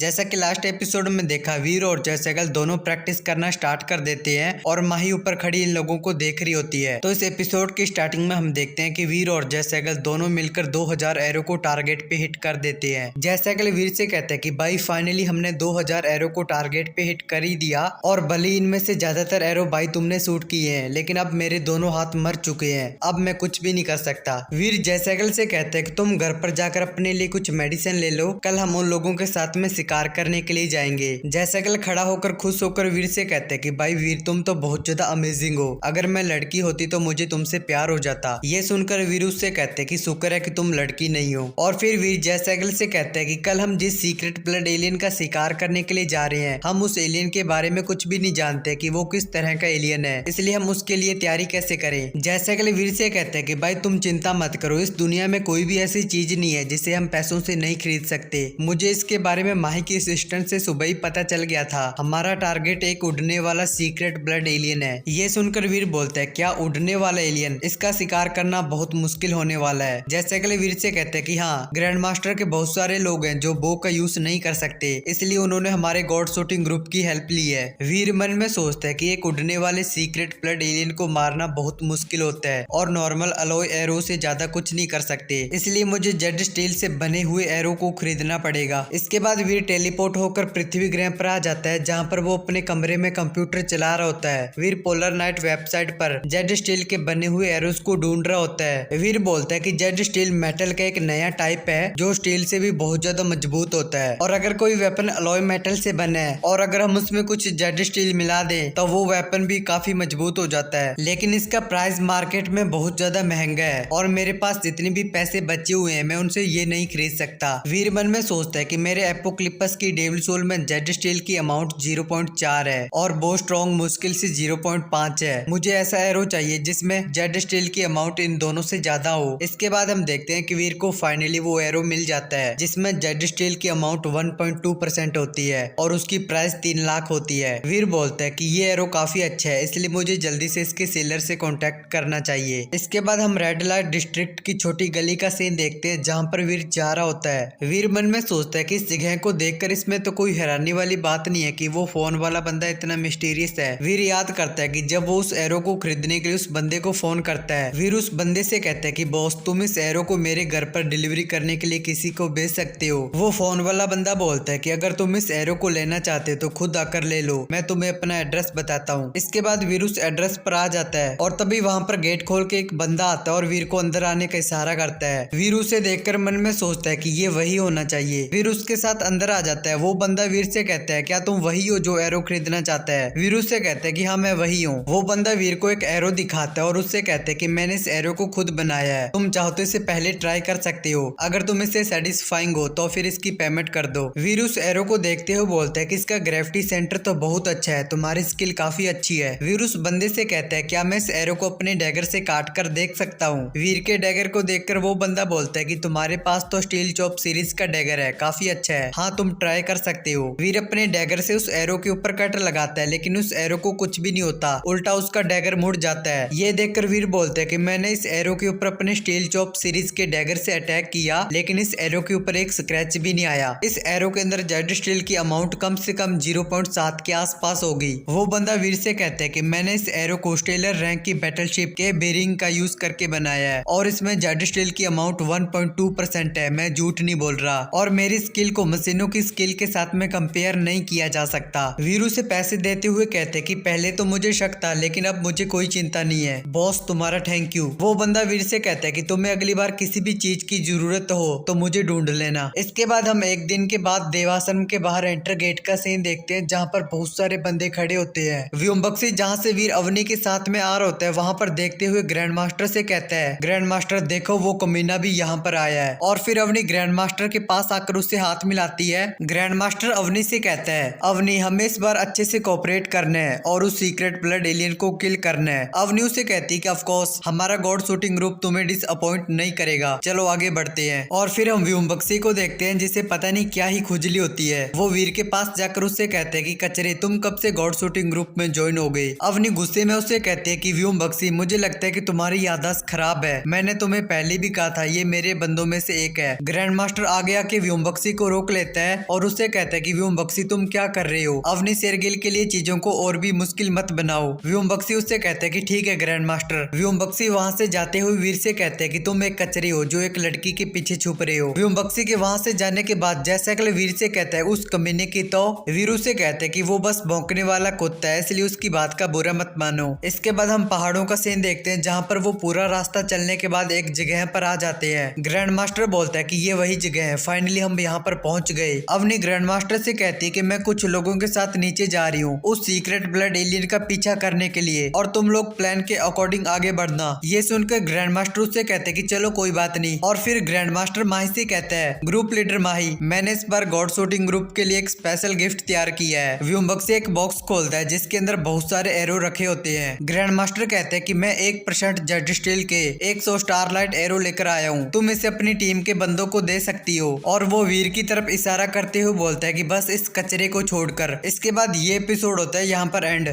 जैसा कि last episode में देखा, वीर और जय सहगल दोनों प्रैक्टिस करना स्टार्ट कर देते हैं और माही ऊपर खड़ी इन लोगों को देख रही होती है। तो इस एपिसोड की स्टार्टिंग में हम देखते हैं कि वीर और जय सहगल दोनों मिलकर 2000 एरो को टारगेट पे हिट कर देते हैं। जय सहगल वीर से कहते हैं कि भाई फाइनली हमने 2000 एरो को टारगेट पे हिट कर ही दिया और भले इनमें से ज्यादातर एरो भाई तुमने शूट किए हैं, लेकिन अब मेरे दोनों हाथ मर चुके हैं, अब मैं कुछ भी नहीं कर सकता। वीर जय सहगल से कहते हैं कि तुम घर पर जाकर अपने लिए कुछ मेडिसिन ले लो, कल हम उन लोगों के साथ में शिकार करने के लिए जाएंगे। जय सहगल खड़ा होकर खुश होकर वीर से कहते हैं कि भाई वीर तुम तो बहुत ज्यादा अमेजिंग हो, अगर मैं लड़की होती तो मुझे तुमसे प्यार हो जाता। ये सुनकर वीर उससे कहते हैं कि शुक्र है कि तुम लड़की नहीं हो। और फिर वीर जय सहगल से कहते हैं कि कल हम जिस सीक्रेट ब्लड एलियन का शिकार करने के लिए जा रहे हैं, हम उस एलियन के बारे में कुछ भी नहीं जानते कि वो किस तरह का एलियन है, इसलिए हम उसके लिए तैयारी कैसे करें। जय सहगल वीर से कहते हैं कि भाई तुम चिंता मत करो, इस दुनिया में कोई भी ऐसी चीज नहीं है जिसे हम पैसों से नहीं खरीद सकते। मुझे इसके बारे में माही की असिस्टेंट से सुबह ही पता चल गया था। हमारा टारगेट एक उड़ने वाला सीक्रेट ब्लड एलियन है। ये सुनकर वीर बोलता है क्या उड़ने वाला एलियन, इसका शिकार करना बहुत मुश्किल होने वाला है। जय सहगल वीर से कहते हैं कि हाँ, ग्रैंड मास्टर के बहुत सारे लोग हैं जो बो का यूज नहीं कर सकते, इसलिए उन्होंने हमारे गॉड शूटिंग ग्रुप की हेल्प ली है। वीर मन में सोचता है कि एक उड़ने वाले सीक्रेट ब्लड एलियन को मारना बहुत मुश्किल होता है और नॉर्मल अलॉय एरो से ज्यादा कुछ नहीं कर सकते, इसलिए मुझे जेड स्टील से बने हुए एरो को खरीदना पड़ेगा। इसके बाद वीर टेलीपोर्ट होकर पृथ्वी ग्रह पर आ जाता है, जहाँ पर वो अपने कमरे में कंप्यूटर चला रहा होता है। वीर पोलर नाइट वेबसाइट पर जेड स्टील के बने हुए एरोस को ढूंढ रहा होता है। वीर बोलता है कि जेड स्टील मेटल का एक नया टाइप है जो स्टील से भी बहुत ज्यादा मजबूत होता है, और अगर कोई वेपन अलॉय मेटल से बना है और अगर हम उसमें कुछ जेड स्टील मिला दें तो वो वेपन भी काफी मजबूत हो जाता है, लेकिन इसका प्राइस मार्केट में बहुत ज्यादा महंगा है और मेरे पास जितने भी पैसे बचे हुए हैं मैं उनसे ये नहीं खरीद सकता। वीर मन में सोचता है कि मेरे एपोक्लिपस की डेविल सोल में जेड स्टील की अमाउंट 0.4 है और बो स्ट्रॉन्ग मुश्किल से 0.5 है। मुझे ऐसा एरो चाहिए जिसमें जेड स्टील की अमाउंट इन दोनों से ज्यादा हो। इसके बाद हम देखते हैं कि वीर को फाइनली वो एरो मिल जाता है जिसमें जेड स्टील की अमाउंट 1.2% होती है और उसकी प्राइस 3 लाख होती है। वीर बोलता है कि ये एरो काफी अच्छा है, इसलिए मुझे जल्दी से इसके सेलर से कॉन्टेक्ट करना चाहिए। इसके बाद हम रेड लाइट डिस्ट्रिक्ट की छोटी गली का सीन देखते हैं जहाँ पर वीर जा रहा होता है। वीर मन में सोचता है कि इस जगह को देखकर इसमें तो कोई हैरानी वाली बात नहीं है कि वो फोन वाला बंदा इतना मिस्टीरियस है। वीर याद करता है कि जब वो उस एरो को खरीदने के लिए उस बंदे को फोन करता है, वीर उस बंदे से कहता है कि बॉस तुम इस एरो को मेरे घर पर डिलीवरी करने के लिए किसी को भेज सकते हो। वो फोन वाला बंदा बोलता है कि अगर तुम इस एरो को लेना चाहते तो खुद आकर ले लो, मैं तुम्हें अपना एड्रेस बताता हूँ। इसके बाद वीर उस एड्रेस पर आ जाता है और तभी वहाँ पर गेट खोल के एक बंदा आता है और वीर को अंदर आने का इशारा करता है। वीर उसे देखकर मन में सोचता है कि ये वही होना चाहिए। वीर उसके साथ अंदर आ जाता है। वो बंदा वीर से कहता है क्या तुम वही हो जो एरो खरीदना चाहता है? वीर उससे कहता है कि हाँ मैं वही हूँ। वो बंदा वीर को एक एरो दिखाता है और उससे कहता है कि मैंने इस एरो को खुद बनाया है, तुम चाहो तो इसे पहले ट्राई कर सकते हो, अगर तुम इससे सेटिस्फाइंग हो तो फिर इसकी पेमेंट कर दो। वीर उस एरो को देखते हुए बोलता है कि इसका ग्रेविटी सेंटर तो बहुत अच्छा है, तुम्हारी स्किल काफी अच्छी है। वीर उस बंदे से कहता है क्या मैं इस एरो को अपने डैगर से काट कर देख सकता हूँ? वीर के डैगर को देखकर वो बंदा बोलता है कि तुम्हारे पास तो स्टील चॉप सीरीज का डैगर है, काफी अच्छा है, हाँ तुम ट्राई कर सकते हो। वीर अपने डैगर से उस एरो के ऊपर कट लगाता है, लेकिन उस एरो को कुछ भी नहीं होता, उल्टा उसका डैगर मुड़ जाता है। ये देखकर वीर बोलते हैं कि मैंने इस एरो के ऊपर अपने स्टील चॉप सीरीज के डैगर से अटैक किया, लेकिन इस एरो के ऊपर एक स्क्रैच भी नहीं आया। इस एरो के अंदर जेड स्टील की अमाउंट कम से कम 0.7 के आसपास होगी। वो बंदा वीर से कहता है कि मैंने इस एरो को स्टेलर रैंक की बैटलशिप के बेरिंग का यूज करके बनाया है और इसमें जेड स्टील की अमाउंट 1.2% है, मैं झूठ नहीं बोल रहा, और मेरी स्किल को मशीनों की स्किल के साथ में कंपेयर नहीं किया जा सकता। वीरू से पैसे देते हुए कहते कि पहले तो मुझे शक था, लेकिन अब मुझे कोई चिंता नहीं है बॉस, तुम्हारा थैंक यू। वो बंदा वीर से कहता है कि तुम्हें अगली बार किसी भी चीज की जरूरत हो तो मुझे ढूंढ लेना। इसके बाद हम एक दिन के बाद देवाश्रम के बाहर एंटर गेट का सीन देखते हैं जहाँ पर बहुत सारे बंदे खड़े होते हैं। व्योम बक्सी जहाँ से वीर अवनी के साथ में आ रहा होता है वहाँ पर देखते हुए ग्रैंड मास्टर से कहता है ग्रैंड मास्टर देखो वो कमीना भी यहाँ पर आया है, और फिर अवनी ग्रैंड मास्टर के पास आकर उससे हाथ मिलाती है। ग्रैंड मास्टर अवनी से कहता है अवनी हमें इस बार अच्छे से कोऑपरेट करना है और उस सीक्रेट ब्लड एलियन को किल करना है। अवनी उसे कहती है कि ऑफ कोर्स हमारा गॉड शूटिंग ग्रुप तुम्हें डिसअपॉइंट नहीं करेगा, चलो आगे बढ़ते हैं। और फिर हम व्योम बक्सी को देखते हैं जिसे पता नहीं क्या ही खुजली होती है। वो वीर के पास जाकर उससे कहते हैं कि कचरे तुम कब से गॉड शूटिंग ग्रुप में ज्वाइन हो गए? अवनी गुस्से में उससे कहते हैं कि व्योम बक्सी मुझे लगता है कि तुम्हारी याददाश्त खराब है, मैंने तुम्हें पहले भी कहा था ये मेरे बंदों में से एक है। ग्रैंड मास्टर आगे आके व्योम बक्सी को रोक लेता है है और उससे कहता है कि व्योम बक्सी तुम क्या कर रहे हो, अवनी शेरगिल के लिए चीजों को और भी मुश्किल मत बनाओ। व्योम बक्सी उससे कहता है कि ठीक है ग्रैंड मास्टर। व्योम बक्सी वहाँ से जाते हुए वीर से कहते हैं कि तुम एक कचरे हो जो एक लड़की के पीछे छुप रहे हो। व्योम बक्सी के वहाँ से जाने के बाद जयसैकल वीर से कहता है उस कमीने की तो वीर उसे कहते हैं कि वो बस भौंकने वाला कुत्ता है, इसलिए उसकी बात का बुरा मत मानो। इसके बाद हम पहाड़ों का सीन देखते हैं जहाँ पर वो पूरा रास्ता चलने के बाद एक जगह पर आ जाते हैं। ग्रैंड मास्टर बोलता है कि ये वही जगह है, फाइनली हम यहाँ पर पहुंच गए। अवनी ग्रैंड मास्टर से कहती है कि मैं कुछ लोगों के साथ नीचे जा रही हूँ उस सीक्रेट ब्लड एलियन का पीछा करने के लिए और तुम लोग प्लान के अकॉर्डिंग आगे बढ़ना। ये सुनकर ग्रैंड मास्टर उससे कहते हैं कि चलो कोई बात नहीं। और फिर ग्रैंड मास्टर माही से कहता है ग्रुप लीडर माही, मैंने इस बार गॉड शूटिंग ग्रुप के लिए एक स्पेशल गिफ्ट तैयार किया है। व्योम बक्सी एक बॉक्स खोलता है जिसके अंदर बहुत सारे एरो रखे होते हैं। ग्रैंड मास्टर कहते हैं कि मैं 1% जेट स्टील के 100 स्टारलाइट एरो लेकर आया हूँ, तुम इसे अपनी टीम के बंदों को दे सकती हो। और वो वीर की तरफ इशारा करते हुए बोलता है कि बस इस कचरे को छोड़कर। इसके बाद ये एपिसोड होता है यहाँ पर एंड।